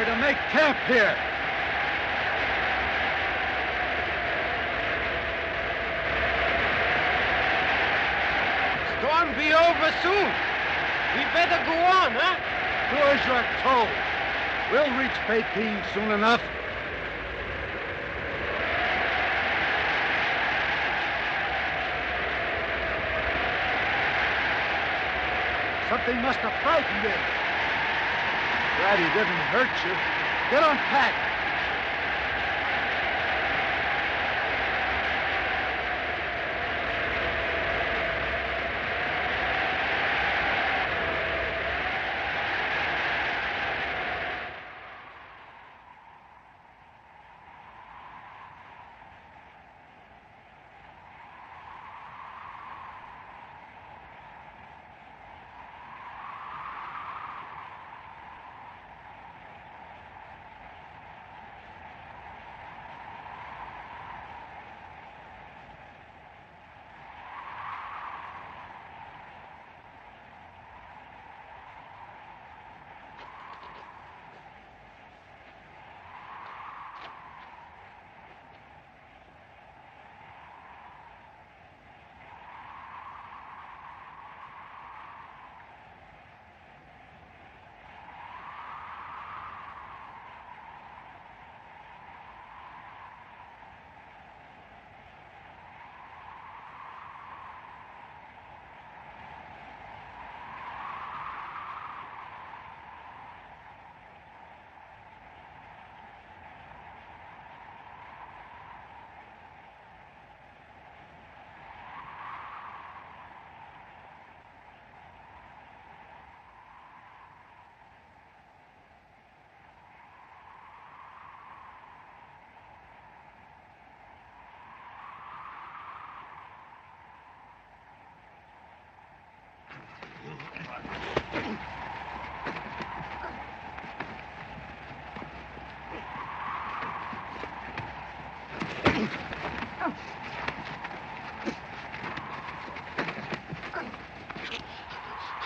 We're to make camp here. Storm be over soon. We better go on, huh? Do as you're told. We'll reach Peking soon enough. Something must have frightened him. Glad he didn't hurt you. Get unpacked.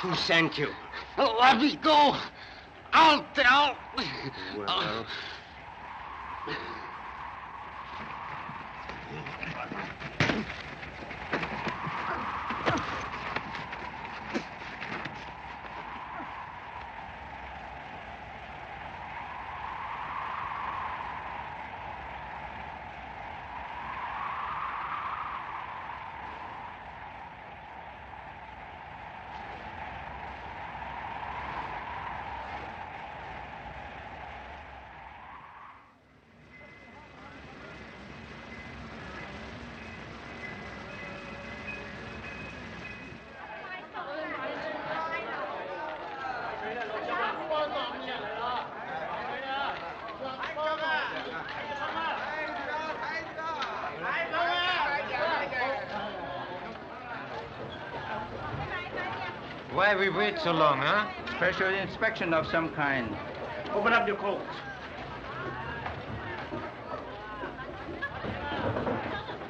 Who sent you? Let me go. I'll tell. Well. Why we wait so long, huh? Special inspection of some kind. Open up your coat.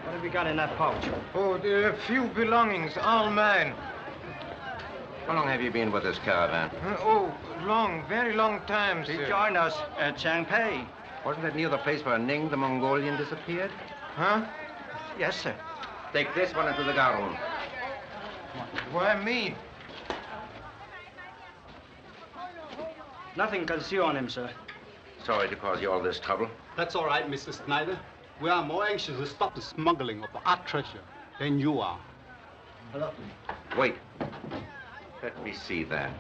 What have you got in that pouch? Oh, there are a few belongings, all mine. How long have you been with this caravan? Oh, long, very long time, He sir. joined us at Changpei. Wasn't that near the place where Ning the Mongolian disappeared? Huh? Yes, sir. Take this one into the guard room. Why me? Nothing concealed on him, sir. Sorry to cause you all this trouble. That's all right, Mr. Snyder. We are more anxious to stop the smuggling of our treasure than you are. Hello. Wait. Let me see that.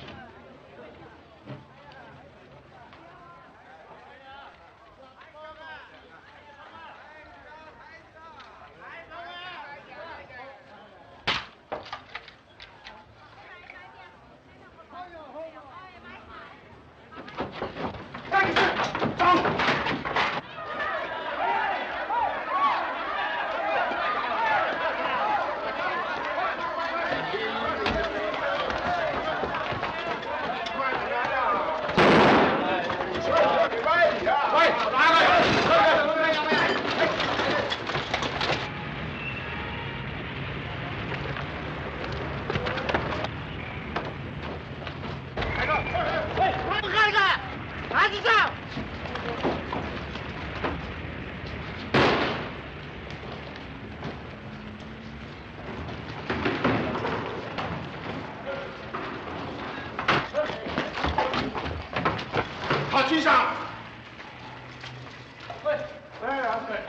Wait.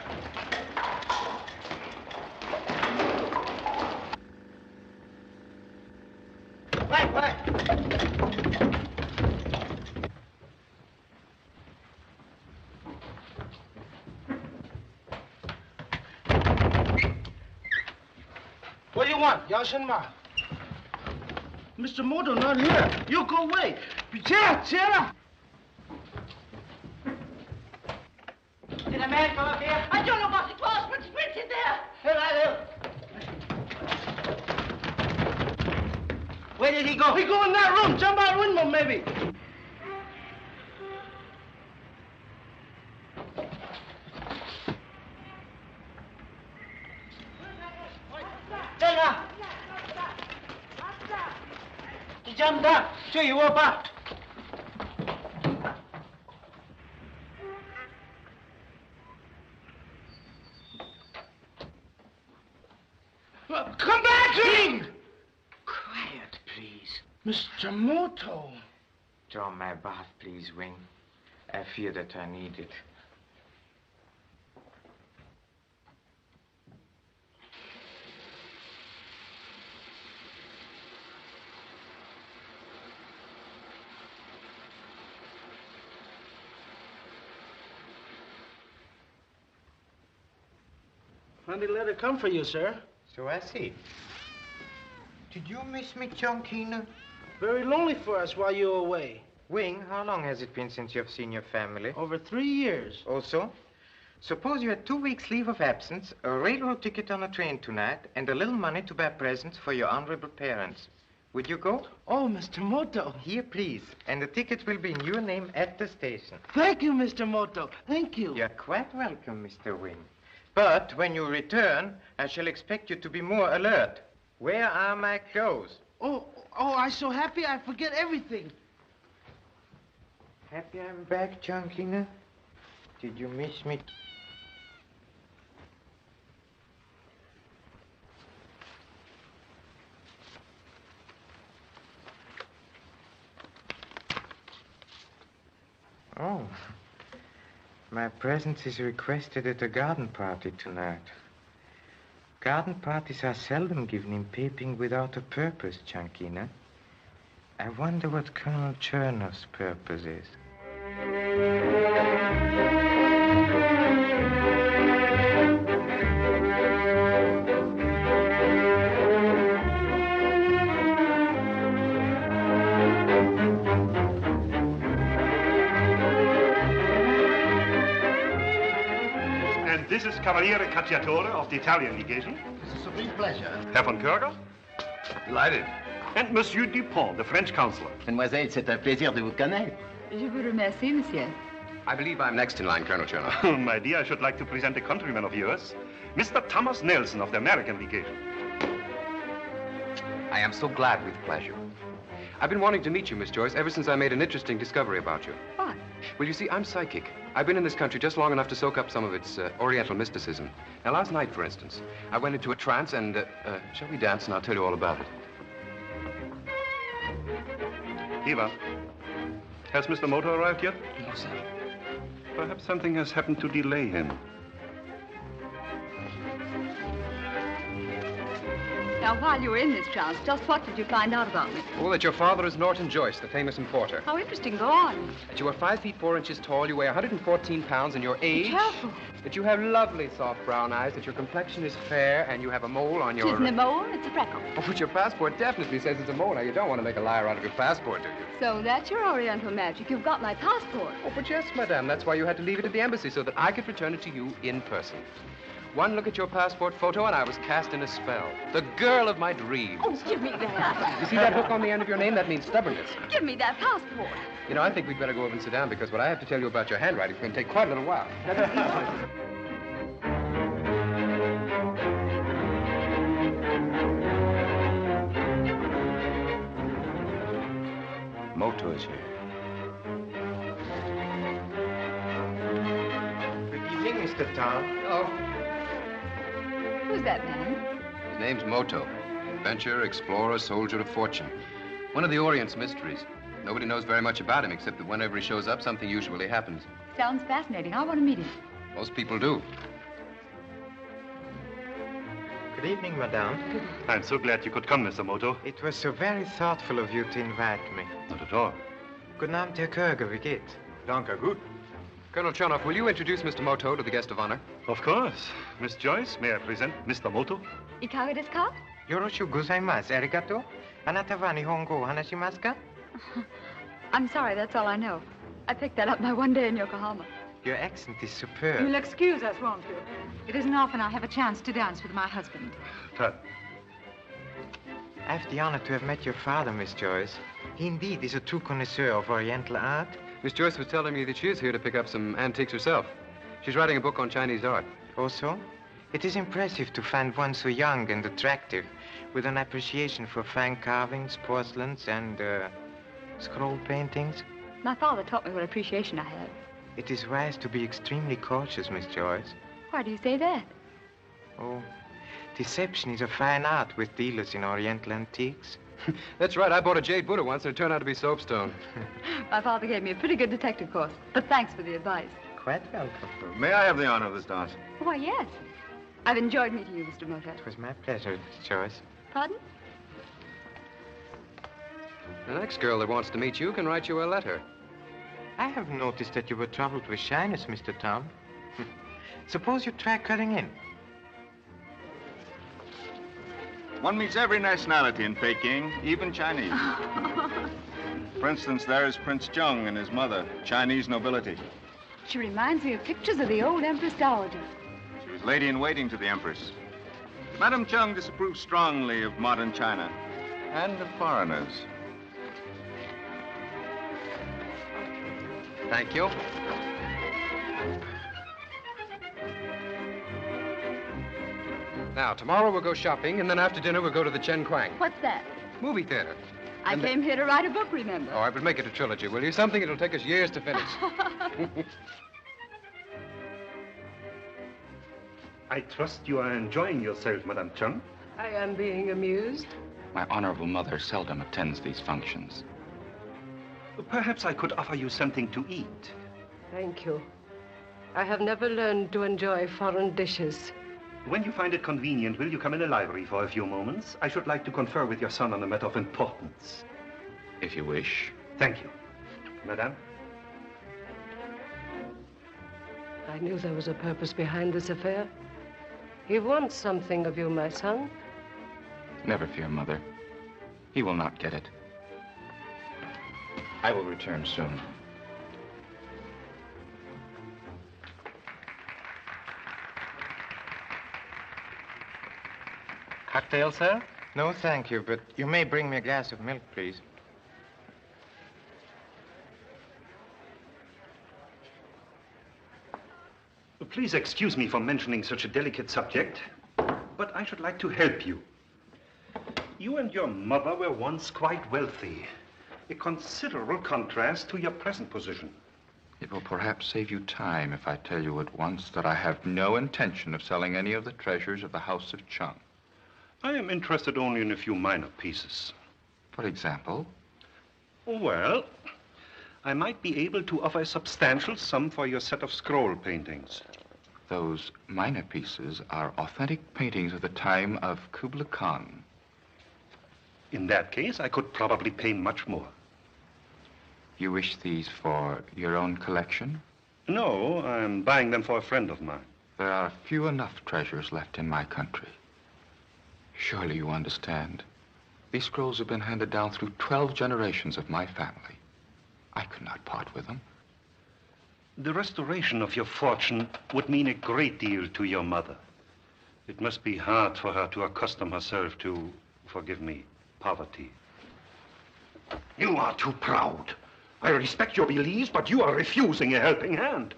What do you want, Yashinma? Mr. Moto not here. You go away. Chera. Did a man come up here? I don't know what it was, but it's in there. Where did he go? He go in that room. Jump out window, maybe. He jumped up. So you woke up. Come back, King! Quiet, please. Mr. Moto. Draw my bath, please, Wing. I fear that I need it. Funny letter come for you, sir. So I see. Did you miss me, Chunkina? Very lonely for us while you were away. Wing, how long has it been since you've seen your family? Over 3 years. Also, suppose you had 2 weeks' leave of absence, a railroad ticket on a train tonight, and a little money to buy presents for your honorable parents. Would you go? Oh, Mr. Moto. Here, please. And the ticket will be in your name at the station. Thank you, Mr. Moto. Thank you. You're quite welcome, Mr. Wing. But when you return, I shall expect you to be more alert. Where are my clothes? Oh, I'm so happy I forget everything. Happy I'm back, Chunkina? Did you miss me? Oh. My presence is requested at a garden party tonight. Garden parties are seldom given in Peeping without a purpose, Chunkina. I wonder what Colonel Chernov's purpose is. This is Cavaliere Cacciatore of the Italian legation. It's a supreme pleasure. Herr von Körger. Delighted. And Monsieur Dupont, the French counselor. Mademoiselle, c'est un plaisir de vous connaître. Je vous remercie, monsieur. I believe I'm next in line, Colonel Chernow. My dear, I should like to present a countryman of yours, Mr. Thomas Nelson of the American legation. I am so glad with pleasure. I've been wanting to meet you, Miss Joyce, ever since I made an interesting discovery about you. What? Well, you see, I'm psychic. I've been in this country just long enough to soak up some of its Oriental mysticism. Now, last night, for instance, I went into a trance and, shall we dance and I'll tell you all about it. Eva, has Mr. Moto arrived yet? No, sir. Perhaps something has happened to delay him. Now, while you were in this trance, just what did you find out about me? Oh, that your father is Norton Joyce, the famous importer. How interesting. Go on. That you are 5 feet 4 inches tall, you weigh 114 pounds, and your age... Be careful. That you have lovely soft brown eyes, that your complexion is fair, and you have a mole on your... It isn't a mole, it's a freckle. Oh, but your passport definitely says it's a mole. Now, you don't want to make a liar out of your passport, do you? So that's your Oriental magic. You've got my passport. Oh, but yes, madame. That's why you had to leave it at the embassy, so that I could return it to you in person. One look at your passport photo, and I was cast in a spell. The girl of my dreams. Oh, give me that. You see that hook on the end of your name? That means stubbornness. Give me that passport. You know, I think we'd better go over and sit down, because what I have to tell you about your handwriting is going to take quite a little while. Moto is here. Good evening, Mr. Tom. Oh. Who's that man? His name's Moto. Adventurer, explorer, soldier of fortune. One of the Orient's mysteries. Nobody knows very much about him, except that whenever he shows up, something usually happens. Sounds fascinating. I want to meet him. Most people do. Good evening, madame. I'm so glad you could come, Mr. Moto. It was so very thoughtful of you to invite me. Not at all. Guten Abend, Herr Körger, wie geht's? Danke, gut. Colonel Chernoff, will you introduce Mr. Moto to the guest of honor? Of course. Miss Joyce, may I present Mr. Moto? Ikaga desu ka? Yoroshiku gozaimasu. Arigato. Anata wa nihongo o hanashimasu ka? I'm sorry, that's all I know. I picked that up my one day in Yokohama. Your accent is superb. You'll excuse us, won't you? It isn't often I have a chance to dance with my husband. Tut. I have the honor to have met your father, Miss Joyce. He indeed is a true connoisseur of Oriental art. Miss Joyce was telling me that she is here to pick up some antiques herself. She's writing a book on Chinese art. Also, it is impressive to find one so young and attractive, with an appreciation for fine carvings, porcelains, and scroll paintings. My father taught me what appreciation I have. It is wise to be extremely cautious, Miss Joyce. Why do you say that? Oh, deception is a fine art with dealers in Oriental antiques. That's right. I bought a jade Buddha once and it turned out to be soapstone. My father gave me a pretty good detective course, but thanks for the advice. Quite welcome. May I have the honor of this dance? Why, yes. I've enjoyed meeting you, Mr. Moto. It was my pleasure, Miss Joyce. Pardon? The next girl that wants to meet you can write you a letter. I have noticed that you were troubled with shyness, Mr. Tom. Suppose you try cutting in. One meets every nationality in Peking, even Chinese. For instance, there is Prince Chung and his mother, Chinese nobility. She reminds me of pictures of the old Empress Dowager. She was lady-in-waiting to the Empress. Madame Chung disapproves strongly of modern China and of foreigners. Thank you. Now, tomorrow we'll go shopping, and then after dinner we'll go to the Chen Kuang. What's that? Movie theater. I came here to write a book, remember? Oh, I would make it a trilogy, will you? Something it'll take us years to finish. I trust you are enjoying yourself, Madame Chung. I am being amused. My honorable mother seldom attends these functions. Perhaps I could offer you something to eat. Thank you. I have never learned to enjoy foreign dishes. When you find it convenient, will you come in the library for a few moments? I should like to confer with your son on a matter of importance. If you wish. Thank you. Madame? I knew there was a purpose behind this affair. He wants something of you, my son. Never fear, Mother. He will not get it. I will return soon. Cocktail, sir? No, thank you, but you may bring me a glass of milk, please. Please excuse me for mentioning such a delicate subject, but I should like to help you. You and your mother were once quite wealthy. A considerable contrast to your present position. It will perhaps save you time if I tell you at once that I have no intention of selling any of the treasures of the House of Chung. I am interested only in a few minor pieces. For example? Well, I might be able to offer a substantial sum for your set of scroll paintings. Those minor pieces are authentic paintings of the time of Kublai Khan. In that case, I could probably pay much more. You wish these for your own collection? No, I'm buying them for a friend of mine. There are few enough treasures left in my country. Surely you understand. These scrolls have been handed down through 12 generations of my family. I could not part with them. The restoration of your fortune would mean a great deal to your mother. It must be hard for her to accustom herself to, forgive me, poverty. You are too proud. I respect your beliefs, but you are refusing a helping hand.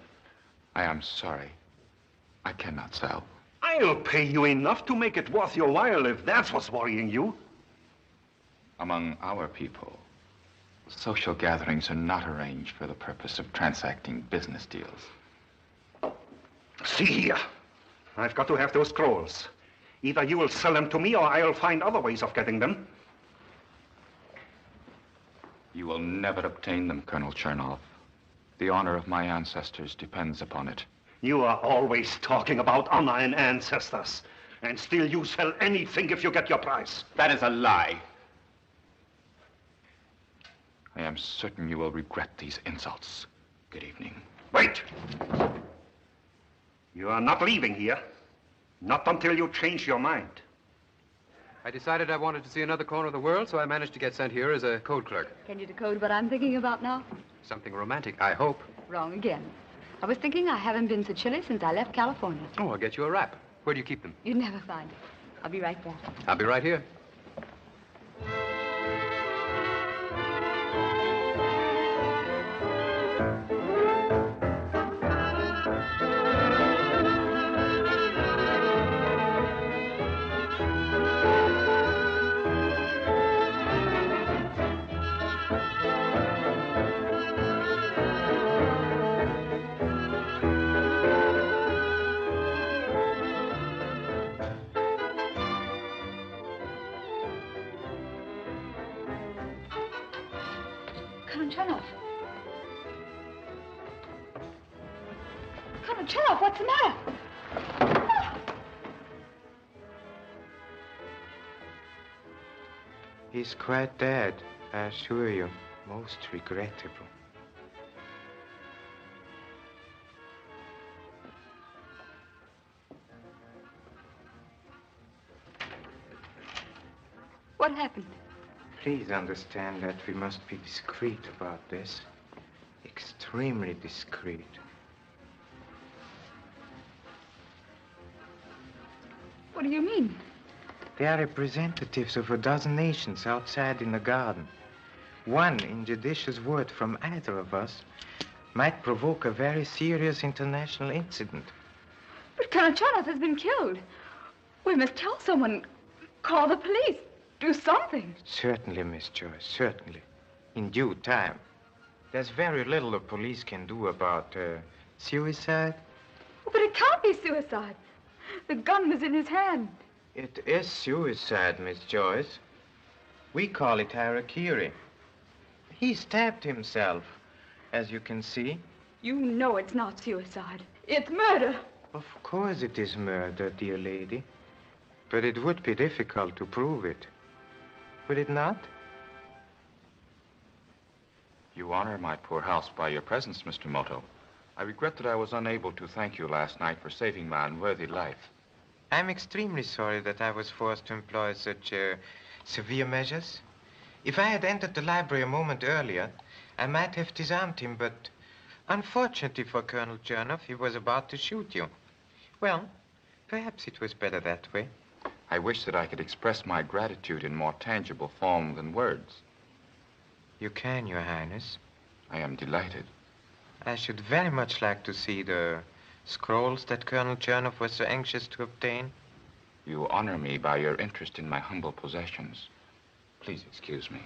I am sorry. I cannot sell. I'll pay you enough to make it worth your while if that's what's worrying you. Among our people, social gatherings are not arranged for the purpose of transacting business deals. See here. I've got to have those scrolls. Either you will sell them to me or I'll find other ways of getting them. You will never obtain them, Colonel Chernoff. The honor of my ancestors depends upon it. You are always talking about honor and ancestors. And still you sell anything if you get your price. That is a lie. I am certain you will regret these insults. Good evening. Wait! You are not leaving here. Not until you change your mind. I decided I wanted to see another corner of the world, so I managed to get sent here as a code clerk. Can you decode what I'm thinking about now? Something romantic, I hope. Wrong again. I was thinking I haven't been to Chile since I left California. Oh, I'll get you a wrap. Where do you keep them? You'd never find it. I'll be right back. I'll be right here. What's the matter? He's quite dead, I assure you. Most regrettable. What happened? Please understand that we must be discreet about this. Extremely discreet. What do you mean? They are representatives of a dozen nations outside in the garden. One injudicious word from either of us might provoke a very serious international incident. But Colonel Charnock has been killed. We must tell someone. Call the police. Do something. Certainly, Miss Joyce, certainly. In due time. There's very little the police can do about suicide. Oh, but it can't be suicide. The gun was in his hand. It is suicide, Miss Joyce. We call it harakiri. He stabbed himself, as you can see. You know it's not suicide. It's murder. Of course it is murder, dear lady. But it would be difficult to prove it. Would it not? You honor my poor house by your presence, Mr. Moto. I regret that I was unable to thank you last night for saving my unworthy life. I'm extremely sorry that I was forced to employ such severe measures. If I had entered the library a moment earlier, I might have disarmed him, but unfortunately for Colonel Chernoff, he was about to shoot you. Well, perhaps it was better that way. I wish that I could express my gratitude in more tangible form than words. You can, Your Highness. I am delighted. I should very much like to see the scrolls that Colonel Chernoff was so anxious to obtain. You honor me by your interest in my humble possessions. Please excuse me.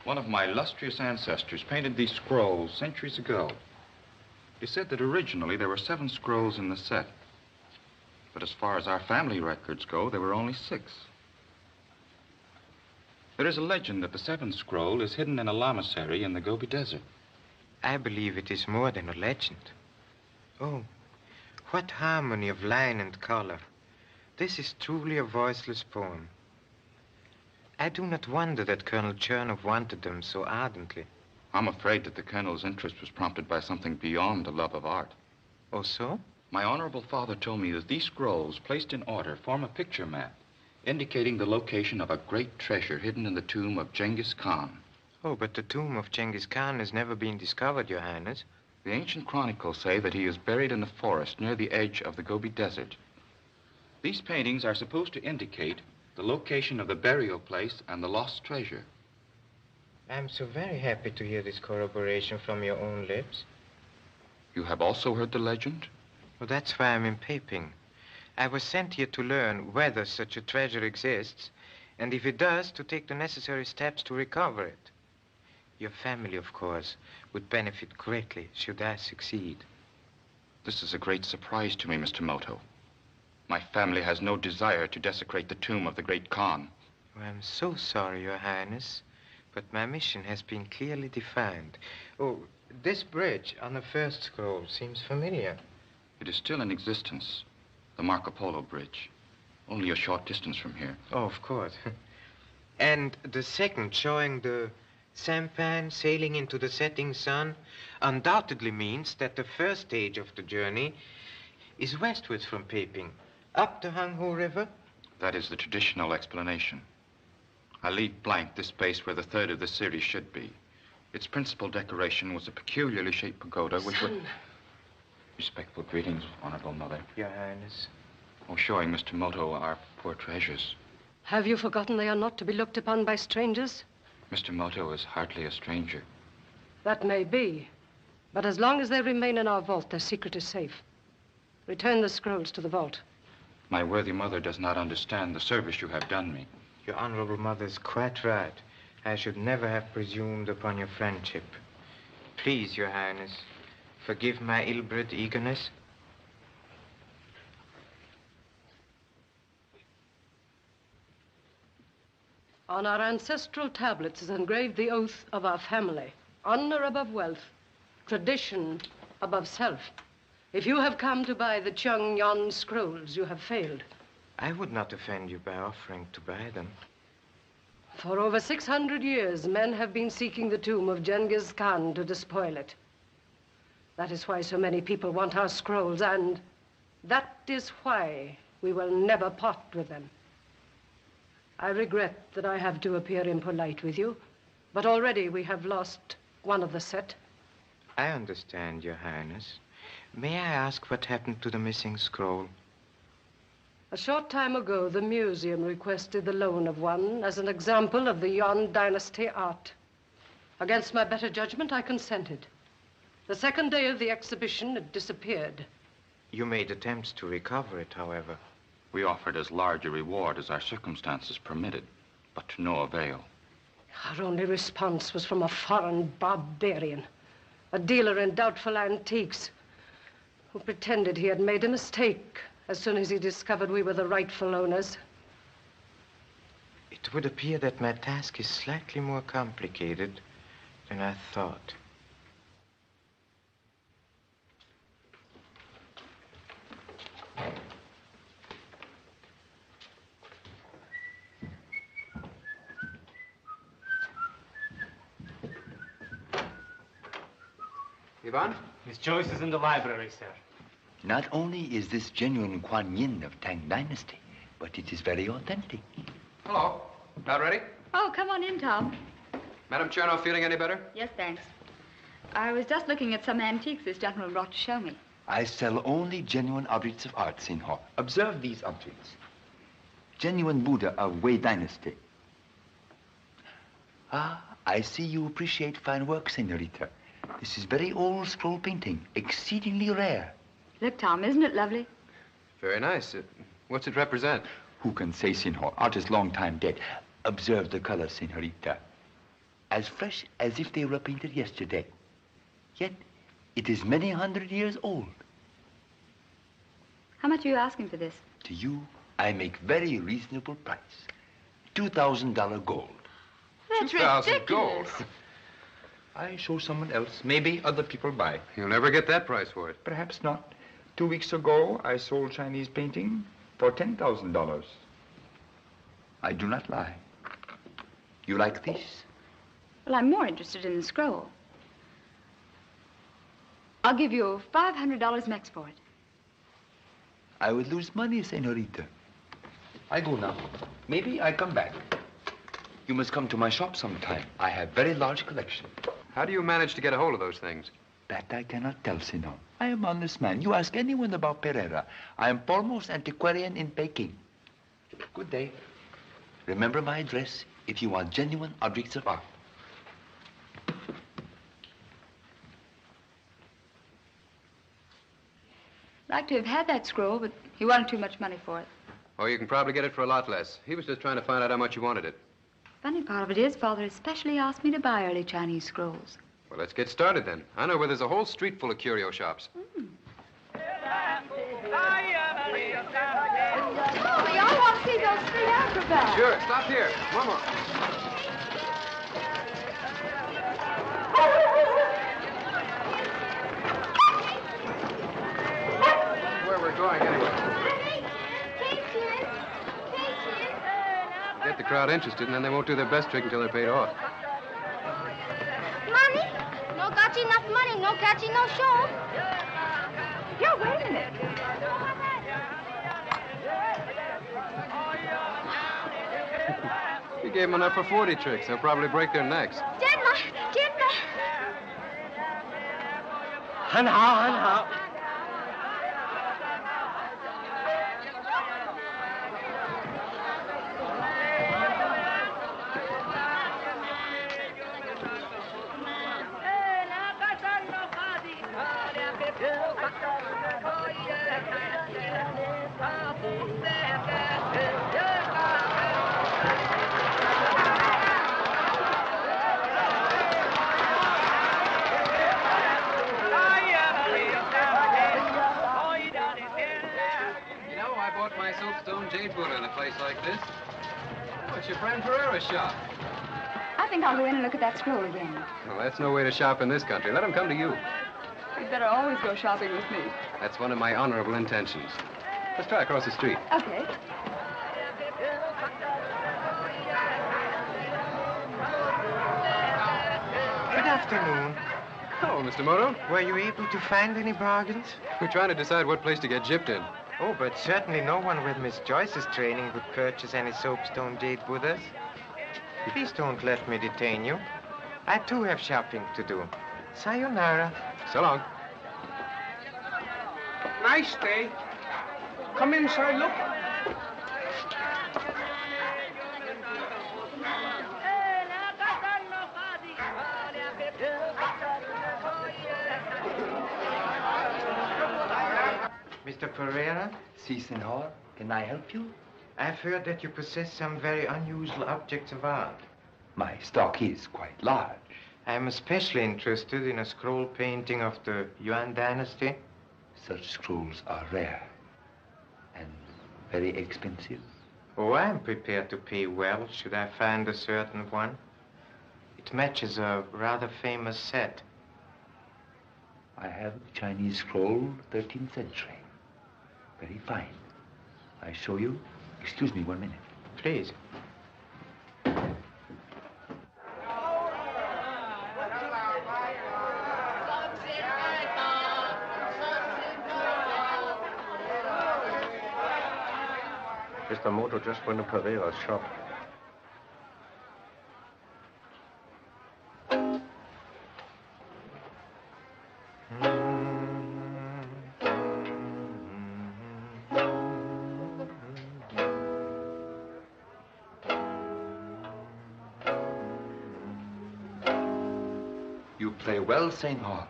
One of my illustrious ancestors painted these scrolls centuries ago. He said that originally there were 7 scrolls in the set. But as far as our family records go, there were only 6. There is a legend that the 7th scroll is hidden in a lamasery in the Gobi Desert. I believe it is more than a legend. Oh, what harmony of line and color. This is truly a voiceless poem. I do not wonder that Colonel Chernoff wanted them so ardently. I'm afraid that the Colonel's interest was prompted by something beyond the love of art. Oh, so? My honorable father told me that these scrolls, placed in order, form a picture map. indicating the location of a great treasure hidden in the tomb of Genghis Khan. Oh, but the tomb of Genghis Khan has never been discovered, Your Highness. The ancient chronicles say that he is buried in a forest near the edge of the Gobi Desert. These paintings are supposed to indicate the location of the burial place and the lost treasure. I'm so very happy to hear this corroboration from your own lips. You have also heard the legend? Well, that's why I'm in Peiping. I was sent here to learn whether such a treasure exists, and if it does, to take the necessary steps to recover it. Your family, of course, would benefit greatly should I succeed. This is a great surprise to me, Mr. Moto. My family has no desire to desecrate the tomb of the great Khan. Oh, I'm so sorry, Your Highness, but my mission has been clearly defined. Oh, this bridge on the first scroll seems familiar. It is still in existence, the Marco Polo Bridge, only a short distance from here. Oh, of course. And the second, showing the sampan sailing into the setting sun, undoubtedly means that the first stage of the journey is westwards from Peiping, up the Hanghu River. That is the traditional explanation. I leave blank the space where the third of the series should be. Its principal decoration was a peculiarly shaped pagoda which would... Respectful greetings, Honorable Mother. Your Highness. Oh, showing Mr. Moto our poor treasures. Have you forgotten they are not to be looked upon by strangers? Mr. Moto is hardly a stranger. That may be. But as long as they remain in our vault, their secret is safe. Return the scrolls to the vault. My worthy mother does not understand the service you have done me. Your Honorable Mother is quite right. I should never have presumed upon your friendship. Please, Your Highness, forgive my ill-bred eagerness. On our ancestral tablets is engraved the oath of our family. Honor above wealth, tradition above self. If you have come to buy the Chung Yon scrolls, you have failed. I would not offend you by offering to buy them. For over 600 years, men have been seeking the tomb of Genghis Khan to despoil it. That is why so many people want our scrolls, and that is why we will never part with them. I regret that I have to appear impolite with you, but already we have lost one of the set. I understand, Your Highness. May I ask what happened to the missing scroll? A short time ago, the museum requested the loan of one as an example of the Yuan dynasty art. Against my better judgment, I consented. The second day of the exhibition, it disappeared. You made attempts to recover it, however. We offered as large a reward as our circumstances permitted, but to no avail. Our only response was from a foreign barbarian, a dealer in doubtful antiques, who pretended he had made a mistake as soon as he discovered we were the rightful owners. It would appear that my task is slightly more complicated than I thought. Ivan? Miss Joyce is in the library, sir. Not only is this genuine Kuan Yin of Tang Dynasty, but it is very authentic. Hello. About ready? Oh, come on in, Tom. Madam Chernow feeling any better? Yes, thanks. I was just looking at some antiques this gentleman brought to show me. I sell only genuine objects of art, Senhor. Observe these objects. Genuine Buddha of Wei Dynasty. Ah, I see you appreciate fine work, Senorita. This is very old scroll painting, exceedingly rare. Look, Tom, isn't it lovely? Very nice. What's it represent? Who can say, Senor? Art is long time dead. Observe the colors, Senorita. As fresh as if they were painted yesterday. Yet, it is many hundred years old. How much are you asking for this? To you, I make very reasonable price. $2,000 gold. That's 2,000 ridiculous. gold. I show someone else. Maybe other people buy. You'll never get that price for it. Perhaps not. 2 weeks ago, I sold Chinese painting for $10,000. I do not lie. You like this? Well, I'm more interested in the scroll. I'll give you $500 max for it. I would lose money, Senorita. I go now. Maybe I come back. You must come to my shop sometime. I have very large collection. How do you manage to get a hold of those things? That I cannot tell, senor. I am honest man. You ask anyone about Pereira. I am foremost antiquarian in Peking. Good day. Remember my address if you want genuine objects of art. Like to have had that scroll, but he wanted too much money for it. Oh, you can probably get it for a lot less. He was just trying to find out how much you wanted it. Funny part of it is, Father especially asked me to buy early Chinese scrolls. Well, let's get started then. I know where there's a whole street full of curio shops. Oh, y'all want to see those three acrobats? Sure, stop here. One more. Where we're going anyway. Get the crowd interested, and then they won't do their best trick until they're paid off. Money? No got you enough money. No got you no show. Yeah, wait a minute. You gave them enough for 40 tricks. They'll probably break their necks. 很好，很好。What's your friend Pereira's shop? I think I'll go in and look at that scroll again. Well, that's no way to shop in this country. Let him come to you. You'd better always go shopping with me. That's one of my honorable intentions. Let's try across the street. Okay. Good afternoon. Oh, Mr. Moto. Were you able to find any bargains? We're trying to decide what place to get gypped in. Oh, but certainly no one with Miss Joyce's training would purchase any soapstone jade Buddhas. Please don't let me detain you. I too have shopping to do. Sayonara. So long. Nice day. Come inside, look. Mr. Pereira? Si, senor. Can I help you? I've heard that you possess some very unusual objects of art. My stock is quite large. I'm especially interested in a scroll painting of the Yuan dynasty. Such scrolls are rare and very expensive. Oh, I'm prepared to pay well should I find a certain one. It matches a rather famous set. I have a Chinese scroll, 13th century. Very fine. I show you. Excuse me 1 minute. Please. Mr. Moto just went to Pereira's shop. You play well, senor.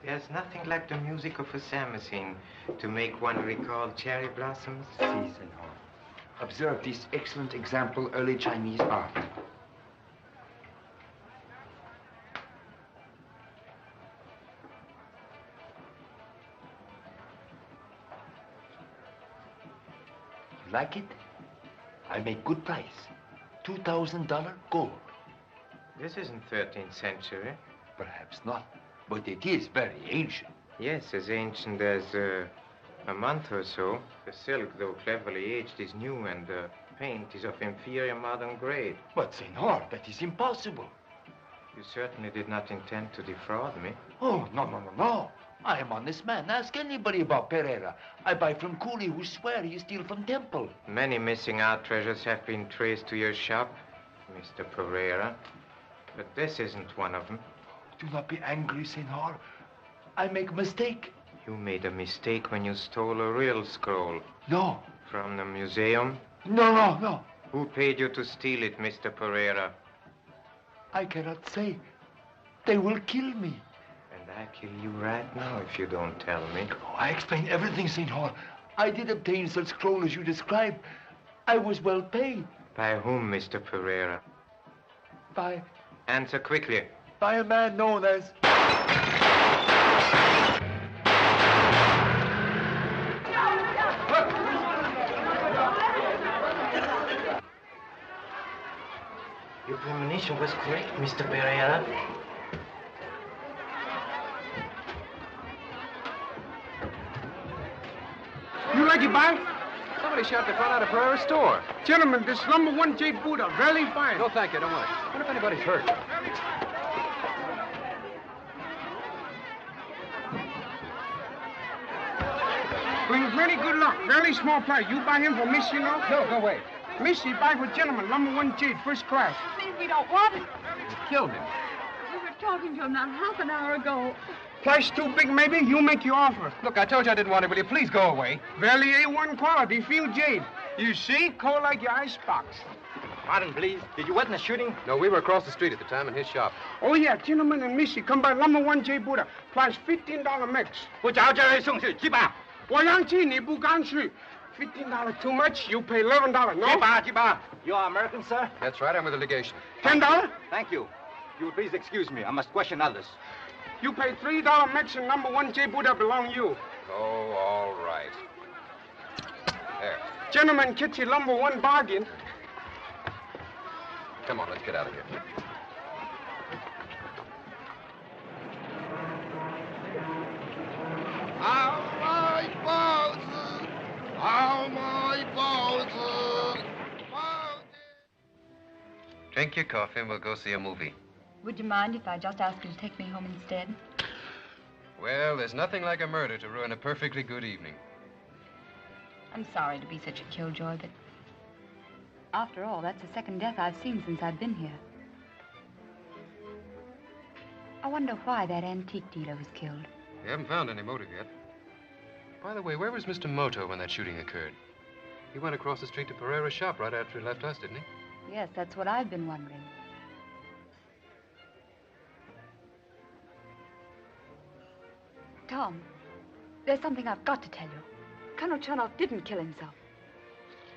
There's nothing like the music of a samisen to make one recall cherry blossoms. Si, senor. Observe this excellent example early Chinese art. You like it? I make good price. $2,000 gold. This isn't 13th century. Perhaps not, but it is very ancient. Yes, as ancient as a month or so. The silk, though cleverly aged, is new, and the paint is of inferior modern grade. But, senor, that is impossible. You certainly did not intend to defraud me. Oh, no, no, no, no. I am honest man. Ask anybody about Pereira. I buy from Cooley, who swear you steal from Temple. Many missing art treasures have been traced to your shop, Mr. Pereira. But this isn't one of them. Do not be angry, Senor. I make a mistake. You made a mistake when you stole a real scroll. No. From the museum? No. Who paid you to steal it, Mr. Pereira? I cannot say. They will kill me. And I kill you right now if you don't tell me. Oh, I explain everything, Senor. I did obtain such scroll as you described. I was well paid. By whom, Mr. Pereira? By... Answer quickly. By a man known as... Your premonition was correct, Mr. Pereira. You like it, Bob? Somebody shot the front out of Pereira's store. Gentlemen, this number 1 J Buddha, very fine. No, thank you. I don't want it. I wonder if anybody's hurt. Brings very good luck. Very small price. You buy him for Miss, you know? No, go away. Missy, buy for gentlemen. Number 1 Jade, first class. Please, we don't want it. You killed him. We were talking to him not half an hour ago. Price too big, maybe? You make your offer. Look, I told you I didn't want it. Will you please go away? Very A1 quality, field jade. You see? Cold like your icebox. Pardon, please. Did you witness shooting? No, we were across the street at the time in his shop. Oh, yeah, gentlemen and Missy, come by number 1 J Buddha. Price $15 mix. 不找这位送去几把？我让去，你不敢去。$15 too much, you pay $11, no? 几把。You are American, sir? That's right, I'm with the legation. $10? Thank you. You will please excuse me. I must question others. You pay $3 mix and number 1 J Buddha belong you. Oh, all right. There. Gentlemen, get your number 1 bargain. Come on, let's get out of here. Drink your coffee and we'll go see a movie. Would you mind if I just asked you to take me home instead? Well, there's nothing like a murder to ruin a perfectly good evening. I'm sorry to be such a killjoy, but after all, that's the second death I've seen since I've been here. I wonder why that antique dealer was killed. We haven't found any motive yet. By the way, where was Mr. Moto when that shooting occurred? He went across the street to Pereira's shop right after he left us, didn't he? Yes, that's what I've been wondering. Tom, there's something I've got to tell you. Colonel Chernoff didn't kill himself.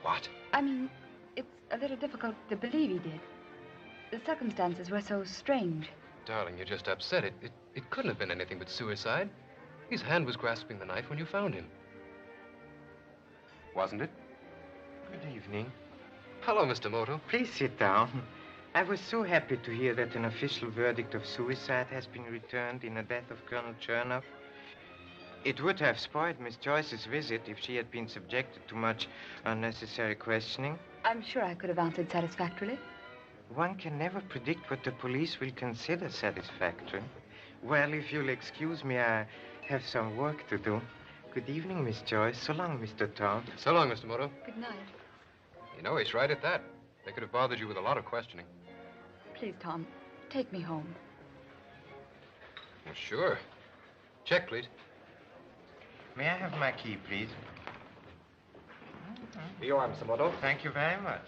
What? I mean, it's a little difficult to believe he did. The circumstances were so strange. Darling, you're just upset. It couldn't have been anything but suicide. His hand was grasping the knife when you found him. Wasn't it? Good evening. Hello, Mr. Moto. Please sit down. I was so happy to hear that an official verdict of suicide has been returned in the death of Colonel Chernoff. It would have spoiled Miss Joyce's visit if she had been subjected to much unnecessary questioning. I'm sure I could have answered satisfactorily. One can never predict what the police will consider satisfactory. Well, if you'll excuse me, I have some work to do. Good evening, Miss Joyce. So long, Mr. Tom. So long, Mr. Moto. Good night. You know, he's right at that. They could have bothered you with a lot of questioning. Please, Tom, take me home. Well, sure. Check, please. May I have my key, please? Here you are, Mr. Moto. Thank you very much.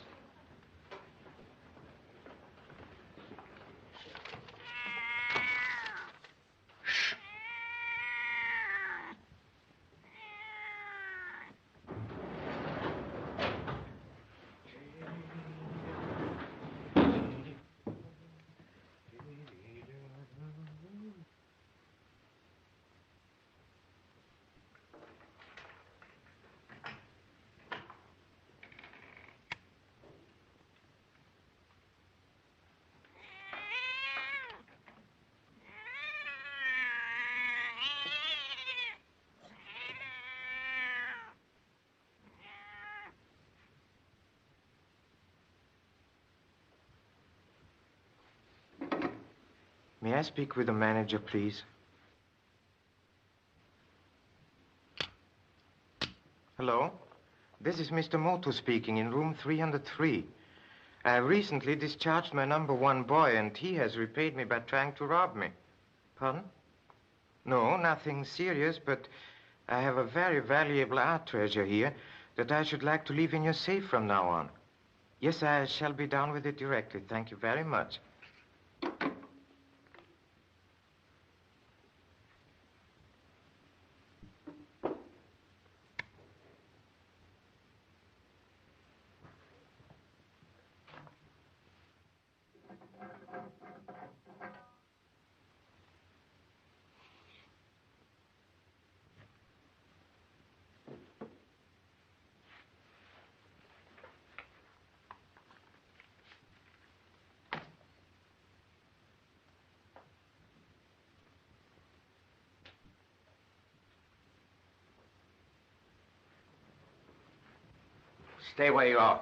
May I speak with the manager, please? This is Mr. Moto speaking in room 303. I have recently discharged my #1 boy, and he has repaid me by trying to rob me. Pardon? No, nothing serious, but I have a very valuable art treasure here that I should like to leave in your safe from now on. Yes, I shall be down with it directly. Thank you very much. Stay where you are.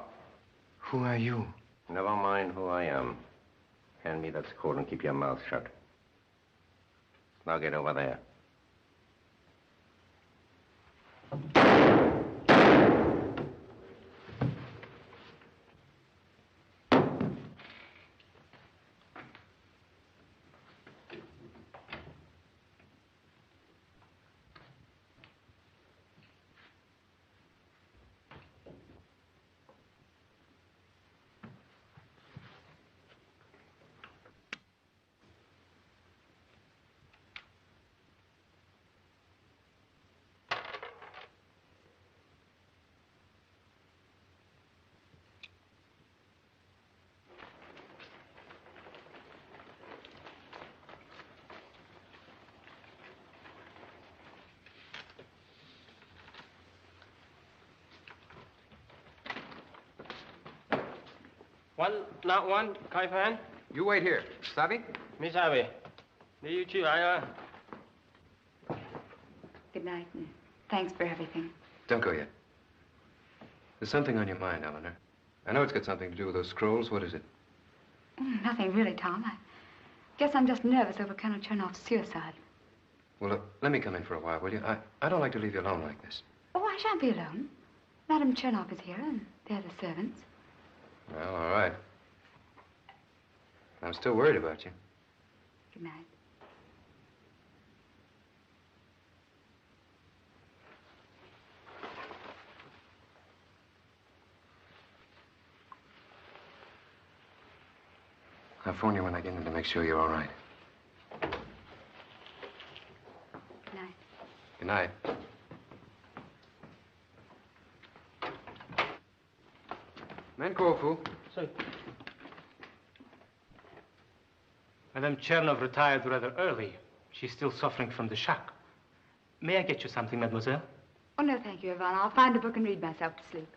Who are you? Never mind who I am. Hand me that scroll and keep your mouth shut. Now get over there. Not one, Kai Fan? You wait here. Sabi? Me sabi. You too, Good night, and thanks for everything. Don't go yet. There's something on your mind, Eleanor. I know it's got something to do with those scrolls. What is it? Nothing really, Tom. I guess I'm just nervous over Colonel Chernoff's suicide. Well, look, let me come in for a while, will you? I don't like to leave you alone like this. Oh, I shan't be alone. Madame Chernoff is here, and they're the servants. Well, all right. I'm still worried about you. Good night. I'll phone you when I get in to make sure you're all right. Good night. Good night. Men Kofu. Sir. Madame Chernov retired rather early. She's still suffering from the shock. May I get you something, mademoiselle? Oh, no, thank you, Yvonne. I'll find a book and read myself to sleep.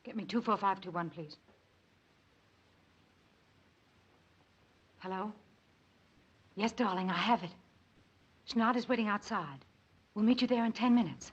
Get me 24521, please. Hello? Yes, darling, I have it. Schneider's is waiting outside. We'll meet you there in 10 minutes.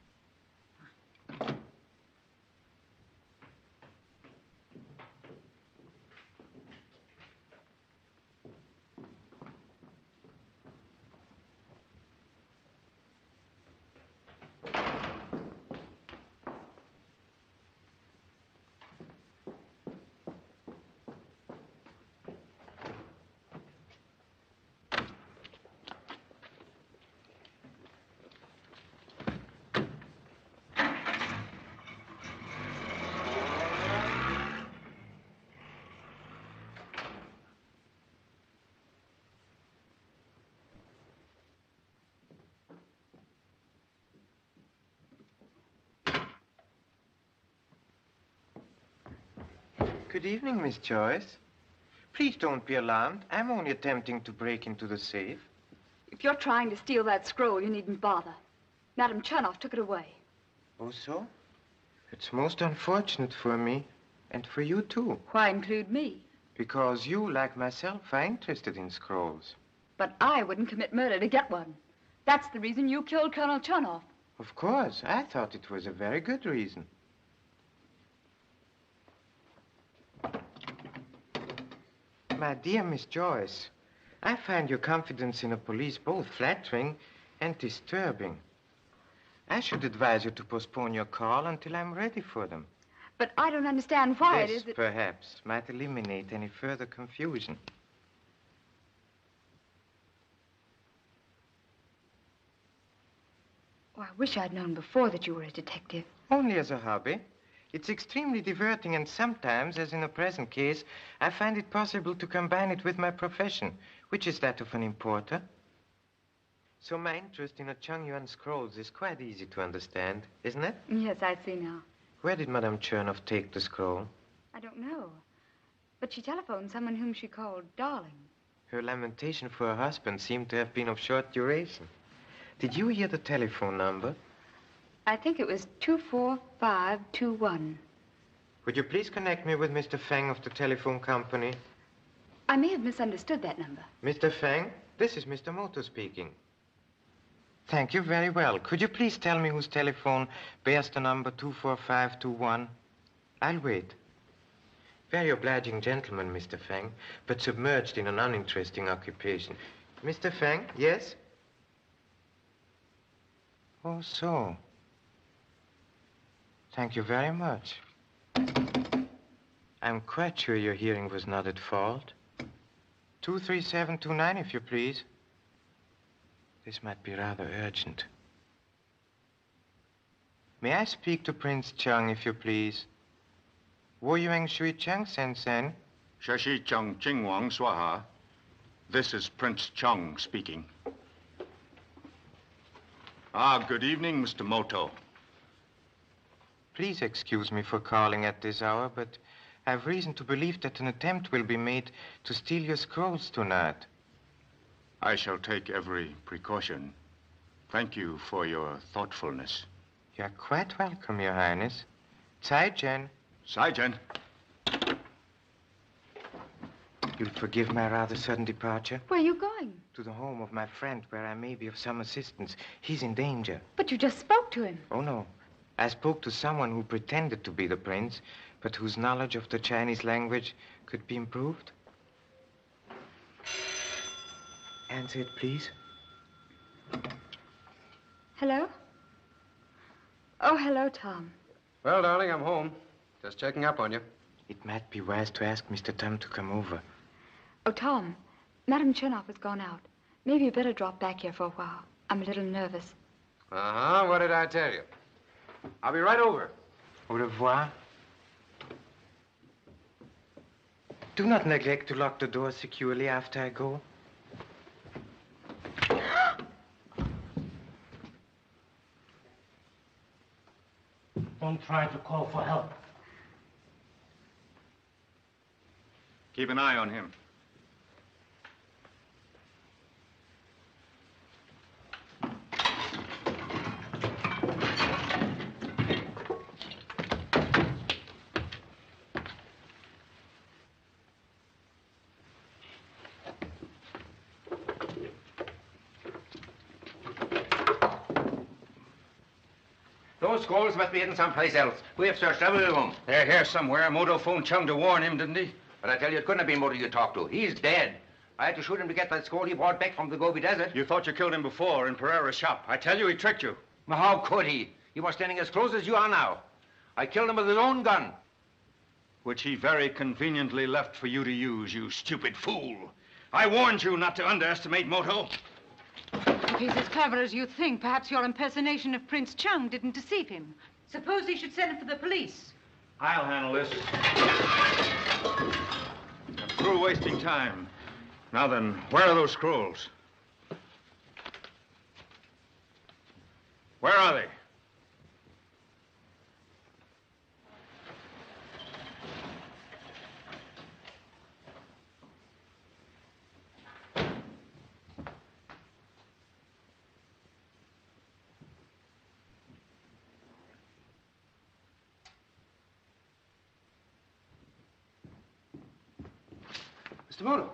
Good evening, Miss Joyce. Please don't be alarmed. I'm only attempting to break into the safe. If you're trying to steal that scroll, you needn't bother. Madame Chernoff took it away. Oh, so? It's most unfortunate for me, and for you, too. Why include me? Because you, like myself, are interested in scrolls. But I wouldn't commit murder to get one. That's the reason you killed Colonel Chernoff. Of course. I thought it was a very good reason. My dear Miss Joyce, I find your confidence in the police both flattering and disturbing. I should advise you to postpone your call until I'm ready for them. But I don't understand why This, it is that... perhaps, might eliminate any further confusion. Oh, I wish I'd known before that you were a detective. Only as a hobby. It's extremely diverting, and sometimes, as in the present case, I find it possible to combine it with my profession, which is that of an importer. So my interest in the Chongyuan scrolls is quite easy to understand, isn't it? Yes, I see now. Where did Madame Chernoff take the scroll? I don't know. But she telephoned someone whom she called darling. Her lamentation for her husband seemed to have been of short duration. Did you hear the telephone number? I think it was 24521. Would you please connect me with Mr. Feng of the telephone company? I may have misunderstood that number. Mr. Feng, this is Mr. Moto speaking. Thank you very well. Could you please tell me whose telephone bears the number 24521? I'll wait. Very obliging gentleman, Mr. Feng, but submerged in an uninteresting occupation. Mr. Feng, yes? Oh, so. Thank you very much. I'm quite sure your hearing was not at fault. 23729, if you please. This might be rather urgent. May I speak to Prince Cheng, if you please? Wo Yuang Shui Cheng Sen. Shashi Cheng Jingwang Swaha. This is Prince Cheng speaking. Ah, good evening, Mr. Moto. Please excuse me for calling at this hour, but I've reason to believe that an attempt will be made to steal your scrolls tonight. I shall take every precaution. Thank you for your thoughtfulness. You're quite welcome, Your Highness. Zaijian. Zaijian. You'll forgive my rather sudden departure? Where are you going? To the home of my friend, where I may be of some assistance. He's in danger. But you just spoke to him. Oh, no. I spoke to someone who pretended to be the prince, but whose knowledge of the Chinese language could be improved. Answer it, please. Hello? Oh, hello, Tom. Well, darling, I'm home. Just checking up on you. It might be wise to ask Mr. Tom to come over. Oh, Tom, Madame Chernoff has gone out. Maybe you better drop back here for a while. I'm a little nervous. Uh-huh. What did I tell you? I'll be right over. Au revoir. Do not neglect to lock the door securely after I go. Don't try to call for help. Keep an eye on him. Those scrolls must be hidden someplace else. We have searched every room. They're here somewhere. Moto phoned Chung to warn him, didn't he? But I tell you, it couldn't have been Moto you talked to. He's dead. I had to shoot him to get that scroll he brought back from the Gobi Desert. You thought you killed him before in Pereira's shop. I tell you, he tricked you. Well, how could he? He was standing as close as you are now. I killed him with his own gun. Which he very conveniently left for you to use, you stupid fool. I warned you not to underestimate Moto. If he's as clever as you think, perhaps your impersonation of Prince Chung didn't deceive him. Suppose he should send him for the police. I'll handle this. I'm through wasting time. Now then, where are those scrolls? Where are they? Mr. Moto.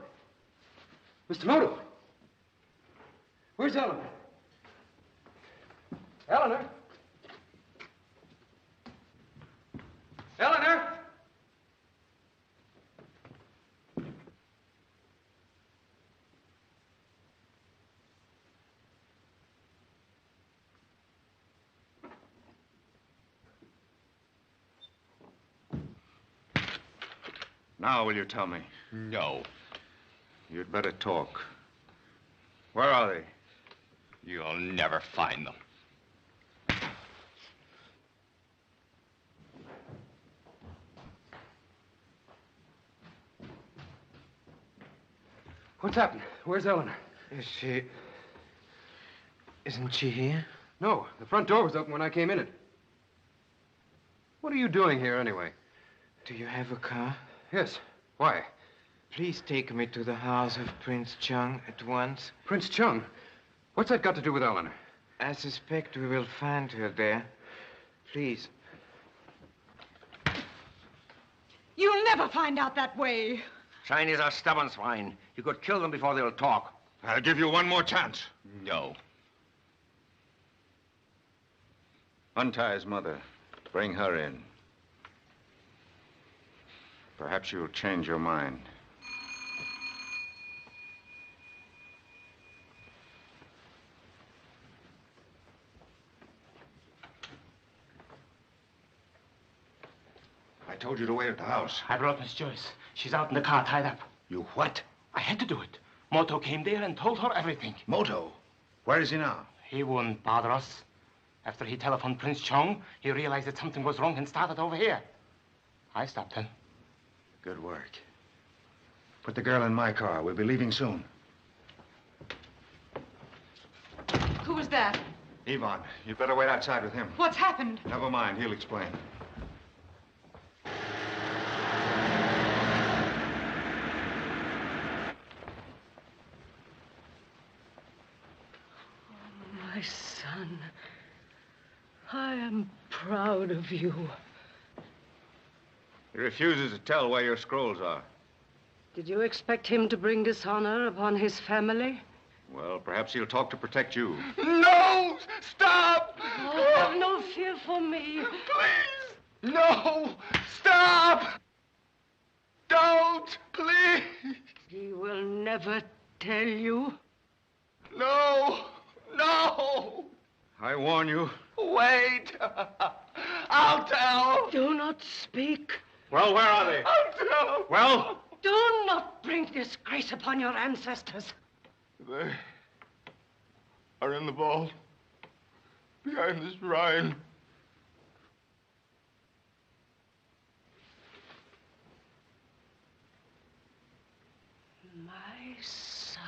Mr. Moto. Where's Eleanor? Eleanor? Eleanor? Now, will you tell me? No. You'd better talk. Where are they? You'll never find them. What's happened? Where's Eleanor? Isn't she here? No, the front door was open when I came in it. What are you doing here, anyway? Do you have a car? Yes. Why? Please take me to the house of Prince Chung at once. Prince Chung? What's that got to do with Eleanor? I suspect we will find her there. Please. You'll never find out that way. Chinese are stubborn swine. You could kill them before they'll talk. I'll give you one more chance. No. Untie his mother. Bring her in. Perhaps you'll change your mind. I told you to wait at the house. I brought Miss Joyce. She's out in the car, tied up. You what? I had to do it. Moto came there and told her everything. Moto? Where is he now? He wouldn't bother us. After he telephoned Prince Chung, he realized that something was wrong and started over here. I stopped him. Good work. Put the girl in my car. We'll be leaving soon. Who was that? Ivan, you'd better wait outside with him. What's happened? Never mind. He'll explain. My son, I am proud of you. He refuses to tell where your scrolls are. Did you expect him to bring dishonor upon his family? Well, perhaps he'll talk to protect you. No! Stop! Oh, have no fear for me. Please! No! Stop! Don't! Please! He will never tell you. No! No! I warn you. Wait! I'll tell! Do not speak. Well, where are they? I'll tell! Well? Do not bring disgrace upon your ancestors. They are in the vault behind this shrine. My son.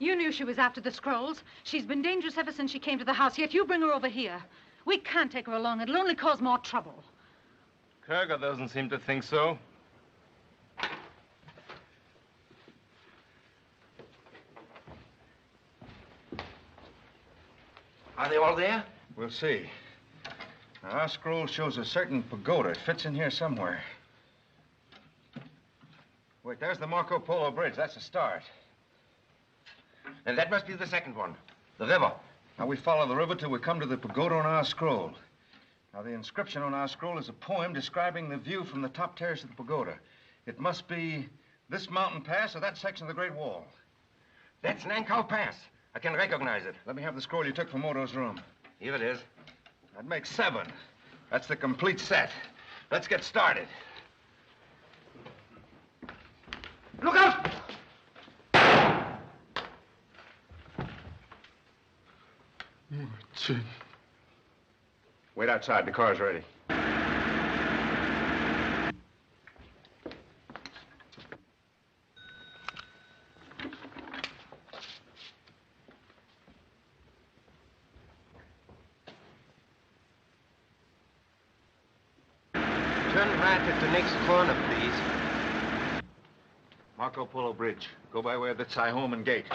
You knew she was after the scrolls. She's been dangerous ever since she came to the house, yet you bring her over here. We can't take her along. It'll only cause more trouble. Kerger doesn't seem to think so. Are they all there? We'll see. Now, our scroll shows a certain pagoda. It fits in here somewhere. Wait, there's the Marco Polo Bridge. That's a start. And that must be the second one. The river. Now, we follow the river till we come to the pagoda on our scroll. Now, the inscription on our scroll is a poem describing the view from the top terrace of the pagoda. It must be this mountain pass or that section of the Great Wall. That's Nankow Pass. I can recognize it. Let me have the scroll you took from Moto's room. Here it is. That makes 7. That's the complete set. Let's get started. Look out! Wait outside. The car's ready. Turn right at the next corner, please. Marco Polo Bridge. Go by way of the Tsaihoman Gate.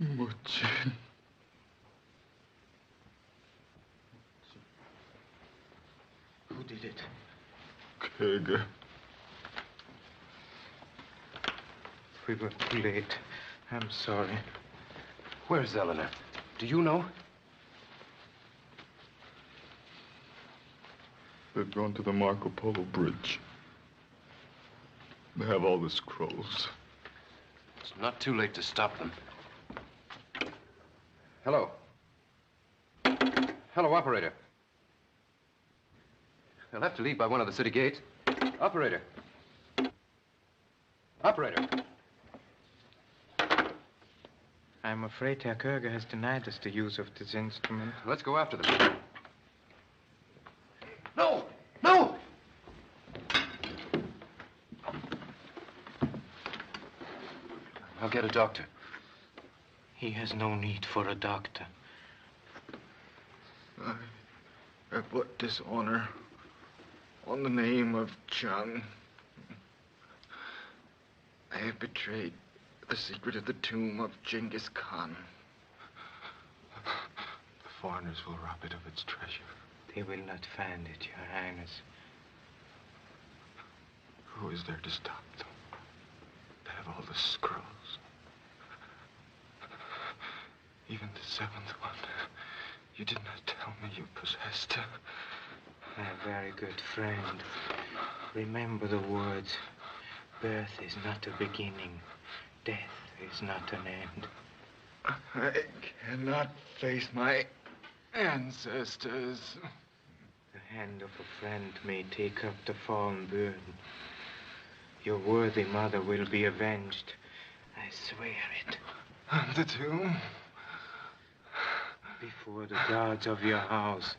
Muchin. Who did it? Köge. We were too late. I'm sorry. Where's Eleanor? Do you know? They've gone to the Marco Polo Bridge. They have all the scrolls. It's not too late to stop them. Hello. Hello, operator. They'll have to leave by one of the city gates. Operator. Operator. I'm afraid Herr Köge has denied us the use of this instrument. Let's go after them. No! No! I'll get a doctor. He has no need for a doctor. I put dishonor on the name of Chang. I have betrayed the secret of the tomb of Genghis Khan. The foreigners will rob it of its treasure. They will not find it, Your Highness. Who is there to stop them? They have all the scrolls. Even the seventh one. You did not tell me you possessed her. My very good friend, remember the words. Birth is not a beginning. Death is not an end. I cannot face my ancestors. The hand of a friend may take up the fallen burden. Your worthy mother will be avenged. I swear it. And the tomb? Before the gods of your house,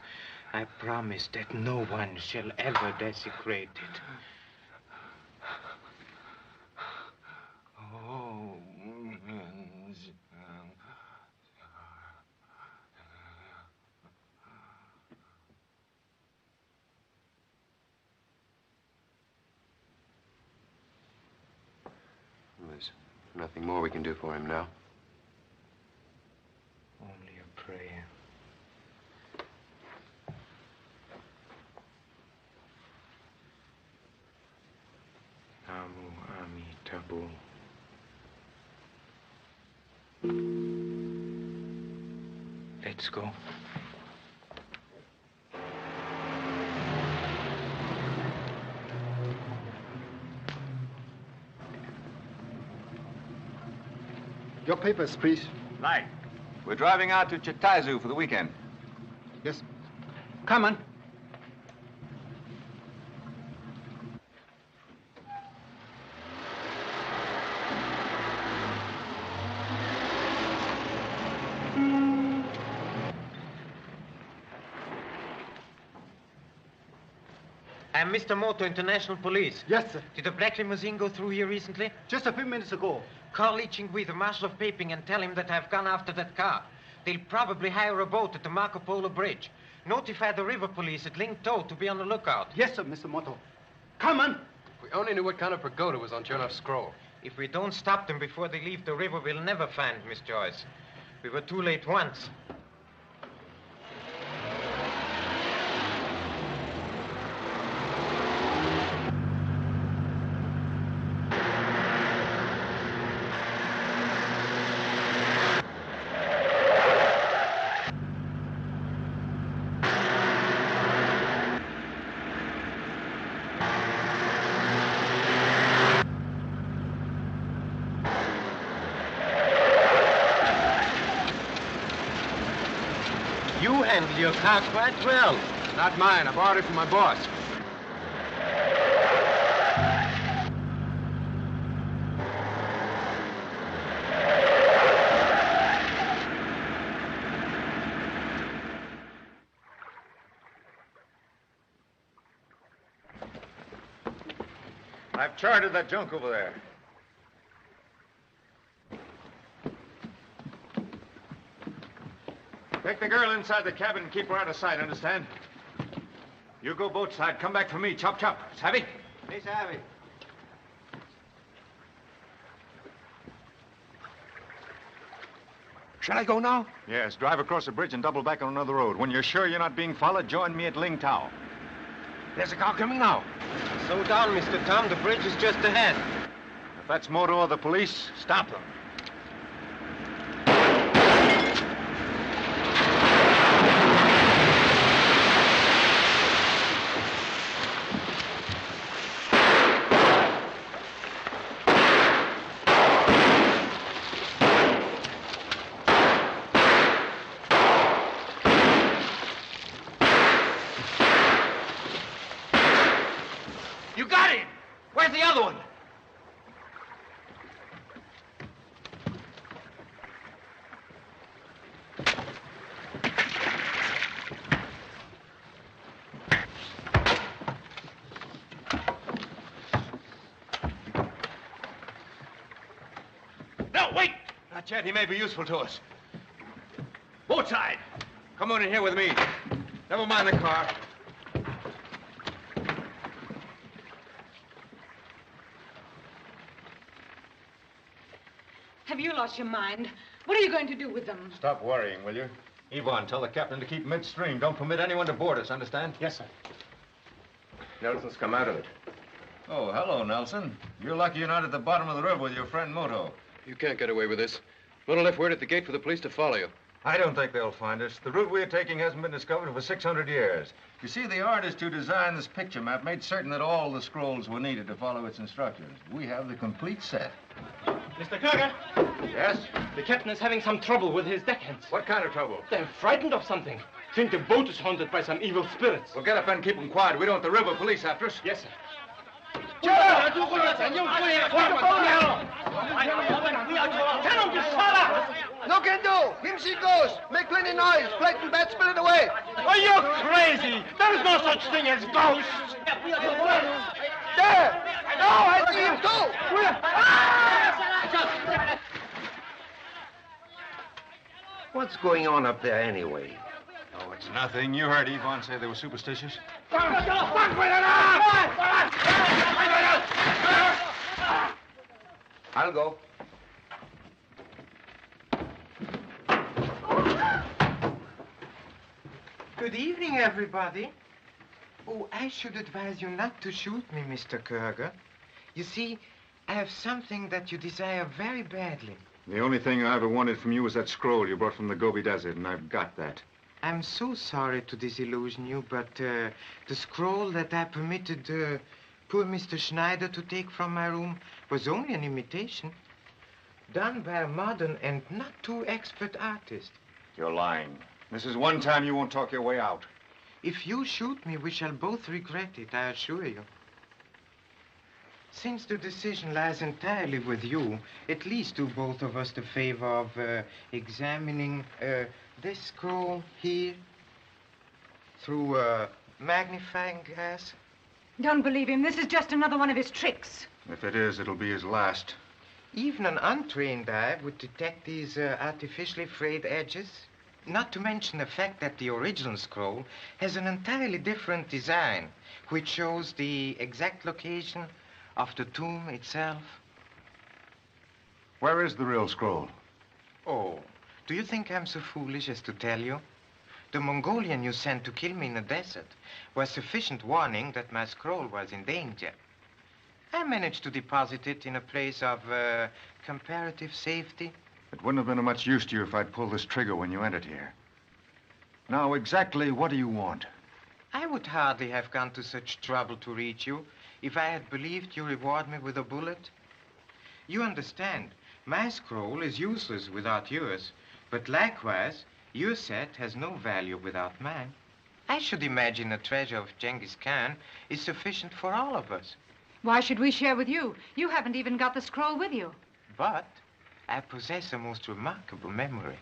I promise that no one shall ever desecrate it. Oh, There's nothing more we can do for him now. Only a prayer. Namu Amitabu. Let's go. Your papers, please. Right. We're driving out to Chitaizu for the weekend. Yes. Come on. I'm Mr. Moto, International Police. Yes, sir. Did the black limousine go through here recently? Just a few minutes ago. Call Li Chingui, the Marshal of Peiping, and tell him that I've gone after that car. They'll probably hire a boat at the Marco Polo Bridge. Notify the river police at Ling To to be on the lookout. Yes, sir, Mr. Moto. Come on. If we only knew what kind of pagoda was on Chernow's scroll. If we don't stop them before they leave the river, we'll never find Miss Joyce. We were too late once. You handle your car quite well. Not mine. I borrowed it from my boss. I've charted that junk over there. Take the girl inside the cabin and keep her out of sight, understand? You go boat side, come back for me, chop chop. Savvy? Hey, Savvy. Shall I go now? Yes, drive across the bridge and double back on another road. When you're sure you're not being followed, join me at Ling Tao. There's a car coming now. Slow down, Mr. Tom. The bridge is just ahead. If that's Moto or the police, stop them. You got him! Where's the other one? No, wait! Not yet. He may be useful to us. Boat side. Come on in here with me. Never mind the car. Have you lost your mind? What are you going to do with them? Stop worrying, will you? Yvonne, tell the captain to keep midstream. Don't permit anyone to board us, understand? Yes, sir. Nelson's come out of it. Oh, hello, Nelson. You're lucky you're not at the bottom of the river with your friend Moto. You can't get away with this. Moto left word at the gate for the police to follow you. I don't think they'll find us. The route we're taking hasn't been discovered for 600 years. You see, the artist who designed this picture map made certain that all the scrolls were needed to follow its instructions. We have the complete set. Mr. Kurger? Yes? The captain is having some trouble with his deckhands. What kind of trouble? They're frightened of something. Think the boat is haunted by some evil spirits. Well, get up and keep them quiet. We don't want the river police after us. Yes, sir. No can do. Him she goes. Make plenty noise. Frighten bad spirit away. Are you crazy? There is no such thing as ghosts. There. No, I see him too. What's going on up there anyway? Oh, it's nothing. You heard Yvonne say they were superstitious. I'll go. Good evening, everybody. Oh, I should advise you not to shoot me, Mr. Kurger. You see, I have something that you desire very badly. The only thing I ever wanted from you was that scroll you brought from the Gobi Desert, and I've got that. I'm so sorry to disillusion you, but the scroll that I permitted poor Mr. Schneider to take from my room was only an imitation, done by a modern and not too expert artist. You're lying. This is one time you won't talk your way out. If you shoot me, we shall both regret it, I assure you. Since the decision lies entirely with you, at least do both of us the favor of examining this scroll here through a magnifying glass. Don't believe him. This is just another one of his tricks. If it is, it'll be his last. Even an untrained eye would detect these artificially frayed edges. Not to mention the fact that the original scroll has an entirely different design, which shows the exact location of the tomb itself. Where is the real scroll? Oh, do you think I'm so foolish as to tell you? The Mongolian you sent to kill me in the desert was sufficient warning that my scroll was in danger. I managed to deposit it in a place of comparative safety. It wouldn't have been of much use to you if I'd pulled this trigger when you entered here. Now, exactly what do you want? I would hardly have gone to such trouble to reach you if I had believed you reward me with a bullet. You understand, my scroll is useless without yours, but likewise, your set has no value without mine. I should imagine a treasure of Genghis Khan is sufficient for all of us. Why should we share with you? You haven't even got the scroll with you. But I possess a most remarkable memory.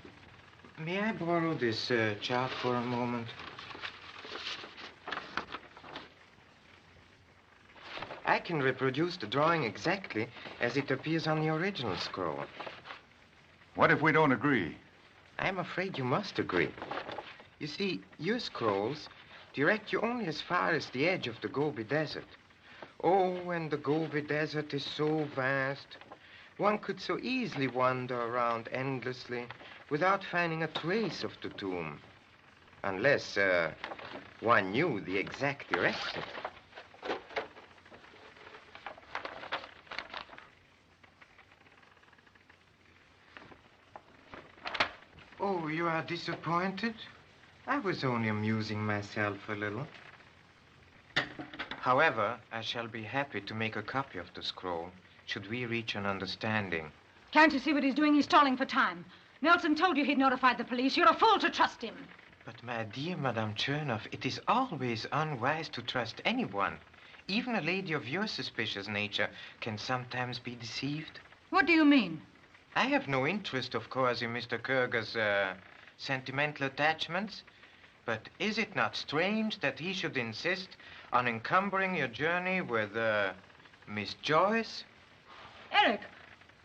May I borrow this chart for a moment? I can reproduce the drawing exactly as it appears on the original scroll. What if we don't agree? I'm afraid you must agree. You see, your scrolls direct you only as far as the edge of the Gobi Desert. Oh, and the Gobi Desert is so vast. One could so easily wander around endlessly without finding a trace of the tomb. Unless one knew the exact direction. Oh, you are disappointed? I was only amusing myself a little. However, I shall be happy to make a copy of the scroll, should we reach an understanding. Can't you see what he's doing? He's stalling for time. Nelson told you he'd notified the police. You're a fool to trust him. But, my dear Madame Chernoff, it is always unwise to trust anyone. Even a lady of your suspicious nature can sometimes be deceived. What do you mean? I have no interest, of course, in Mr. Kurger's sentimental attachments. But is it not strange that he should insist on encumbering your journey with, Miss Joyce? Eric,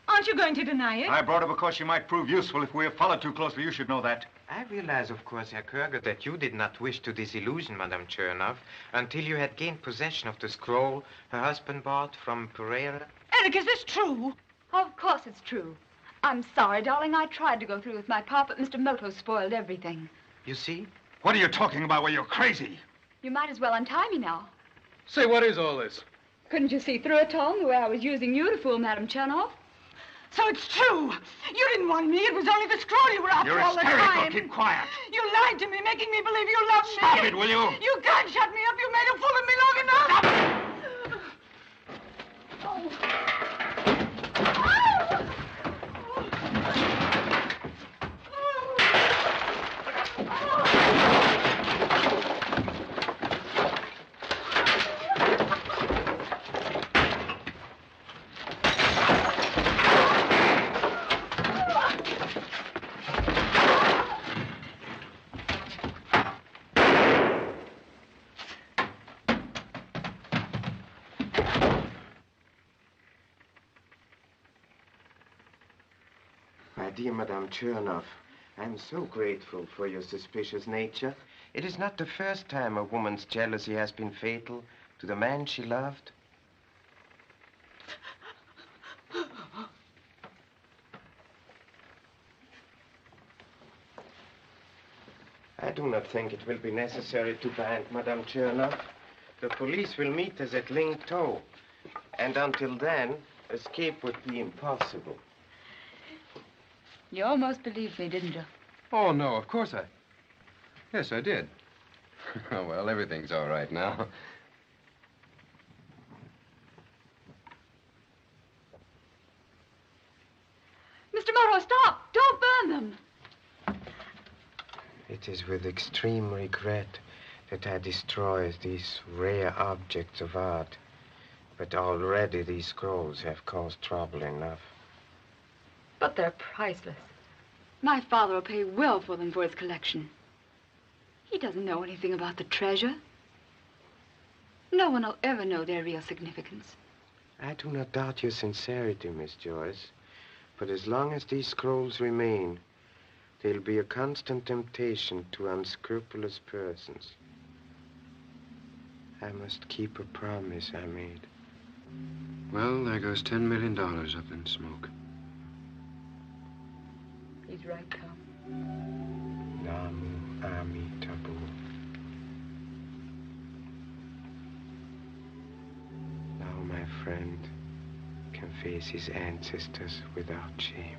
aren't you going to deny it? I brought her because she might prove useful if we have followed too closely. You should know that. I realize, of course, Herr Kurger, that you did not wish to disillusion Madame Chernoff until you had gained possession of the scroll her husband bought from Pereira. Eric, is this true? Of course it's true. I'm sorry, darling. I tried to go through with my part, but Mr. Moto spoiled everything. You see? What are you talking about? Well, you're crazy. You might as well untie me now. Say, what is all this? Couldn't you see through it, Tom, the way I was using you to fool Madame Chernoff? So it's true. You didn't want me. It was only the scroll you were after You're all the hysterical. time. Keep quiet. You lied to me, making me believe you loved me. Stop it, will you? You can't shut me up. You made a fool of me long enough. Stop it. My dear Madame Chernoff, I'm so grateful for your suspicious nature. It is not the first time a woman's jealousy has been fatal to the man she loved. I do not think it will be necessary to bind Madame Chernoff. The police will meet us at Ling To, and until then, escape would be impossible. You almost believed me, didn't you? Oh, no, of course I... Yes, I did. Oh, well, everything's all right now. Mr. Moto, stop! Don't burn them! It is with extreme regret that I destroy these rare objects of art. But already these scrolls have caused trouble enough. But they're priceless. My father will pay well for them for his collection. He doesn't know anything about the treasure. No one will ever know their real significance. I do not doubt your sincerity, Miss Joyce. But as long as these scrolls remain, they'll be a constant temptation to unscrupulous persons. I must keep a promise I made. Well, there goes $10 million up in smoke. He's right, Tom. Namu Amitabu. Now my friend can face his ancestors without shame.